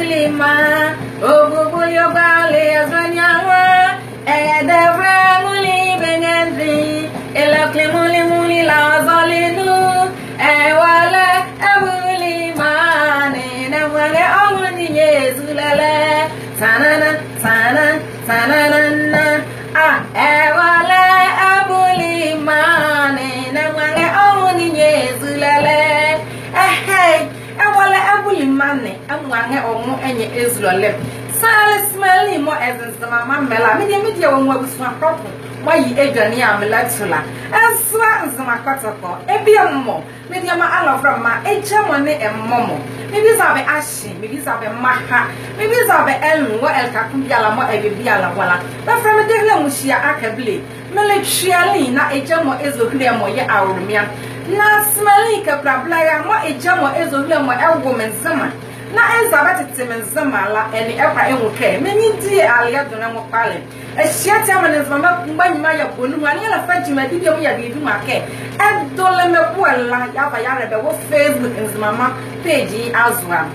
bulima obubu yobale azanyawa edevra muli benedri elakle muli la zalinu ewala abulima ne wale awuni yezulale sanana ewala abulima ne wale awuni yezulale ewala abulima ne amwange omo enye ezulale sale smeli mo ezensama mamela media wo abusua propo mayi edwane amelatsula aswa nzama kotoko ebiammo media ma alofra ma echamo ne emmomo media zabe ashi media zabe maha media zabe elwo elkakumbiala mo ebibiala wala ba fra media mushia akabile meletwiali na echamo ezohule mo ye awrumia na smeli ka brabla ya mo echamo ezohule mo ewo menzama na ezabati temenzamala eni ekwa enwuke meni di alia dona mo pale ehia ti amanezama mbanyima ya bonu ani la fajima di bi mo ya bidu make edole me buela ya ba ya rebe wo Facebook nzmama page azwa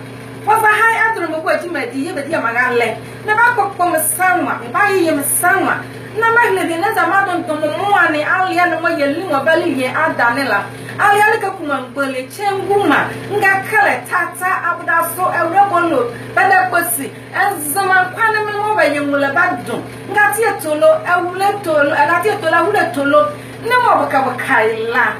waza hai adro mo kwa jima di ye be di amagale na ba kokko msanwa ba ye msanwa na magle de na zamado ntomo mo ani alia no mo ye lingo bali ye adanela alia ka kuma mbele chenguma ngakale tata abuda so ewrebono bada kosi azama kwana me mo ba yemula badun ngati etolo ewule tolo ngati etolo awule tolo ne mo bakaila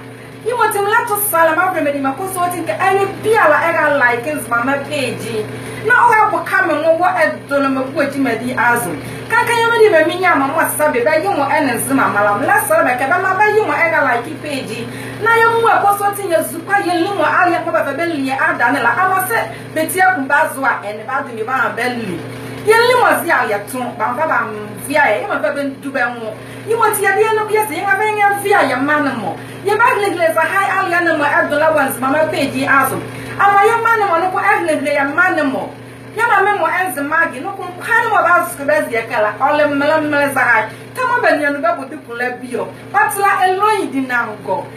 imo timla to sala ma bremedi makoso wotinka ani biala ega likes mama page na oga bokame mo wo edolo me buaji madi azu kanka yamedi me minya ma mo sabe ba yimo enenzima malam la sala be ka ba ba yimo ega like page na yamu akoso tinye zupa ye limo ali ko ba beli ye ada na la amase betia kumbazwa ene ba du ni ba beli ye limo zi ali atun ba ba via ye ma ba ben dube mo yimo ti ya de no bi se nga ben ya via ya manamo ye ba legle za hai ali na mo adola ones mama page azu ama ye manamo no ko agle ya manamo ya ma mo enze magi no ko kan mo ba su be zi kala ole mele za hai tamo ben ya no ba bodu kula bio patla eloyi dinango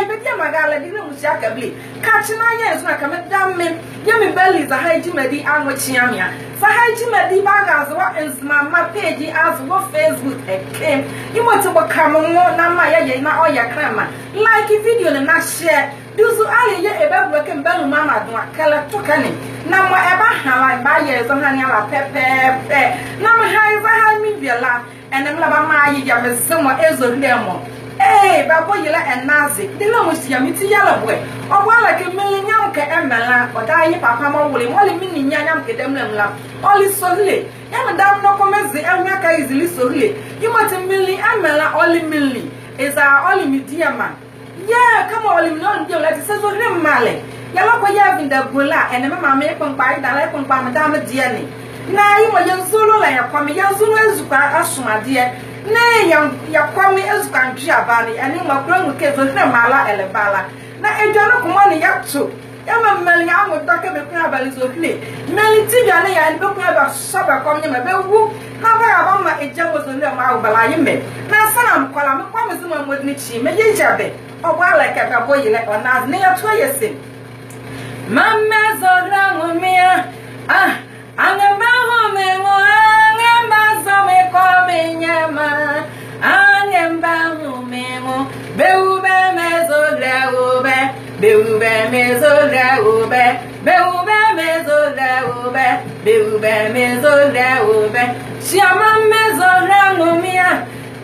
ibe dia magala di no musia kabli ka china ye so na kamedame ye me belly za hai jimadi anwo chiamia za hai jimadi baga zo mama page as wo Facebook ekem imo to bokam mo na ma ye na oya krama like video na share duzu ali ye ebe buke mbelu mama do akala tokane na mo eba hala ba ye zo hanya la pepe na mo hai za hai mi biela enem la ba ma ye ya me so mo ezo lemo babo yela enazi dilo musia miti yala boy obwala ke melinyam ke emela odayi papa ma wole mo le mini nyanyam ke demlemla oli sohle em dam no komezi emya ka izili sohle yimoti mili emela oli mili eza oli midiama yeah kama oli no ndio lati sezo remale yala ko ya vinda gola enema mama e pampa ida la pampa madam diani na yimo yenzulu la yakwame yenzulu ezuka asumade ne ya kwame ezukantri abani ani makro nke zo na mala elebala na ejano kuma ne yato ya mamali ya mo doke be kuna abali zo kle meli ti ya ne ya be kuna ba soba komnye me be wu na ba ba ma ejamo zo le ma ubala yime na sana mkwala me kwame zo ma modni chi me ye jabe obala ke ba boyi le ona ne ya to yesin mamme zo ra mo mia angamba ho me mo angamba zo me ko me nyama angamba ho me mo beube mezo leube beube mezo leube beube mezo leube beube mezo leube chiama mezo langomia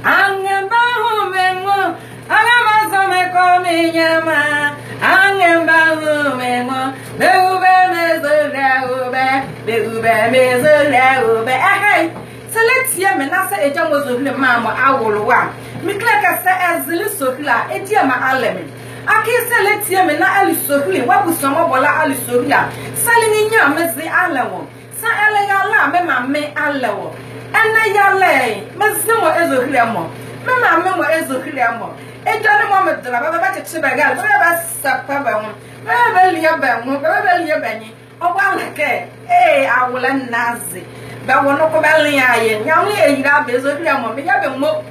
angamba ho me mo angamba zo me ko me nyama angamba ho me mo beube mezo leube beube mezo leube select me na say ejamo zohule mama awolwa mikleka sa ezili sohula edia ma alemi aki select me na ali sohule wabusomo bola ali sohula salini nya mezi alewo sa ele yala me ma me alewo ena yale mezimo ezohule mo me ma me mo ezohule mo ejane mo medla baba ba chibe gal baba sapa ba mo baba liya ba mo baba liya ba ni obwaleke awola nazi ba wono ko ba len aye nyawo e yira bezo hia mo me ya be mo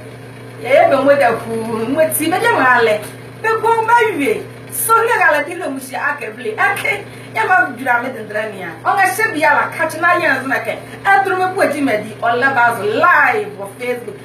ye be mo da fu mo ti be je male be ko ba wie so legala dilo musi akebli ake ya ma dura me dendrania onga shebia la kachina yanzu na ke adru me buji medi on levels live on Facebook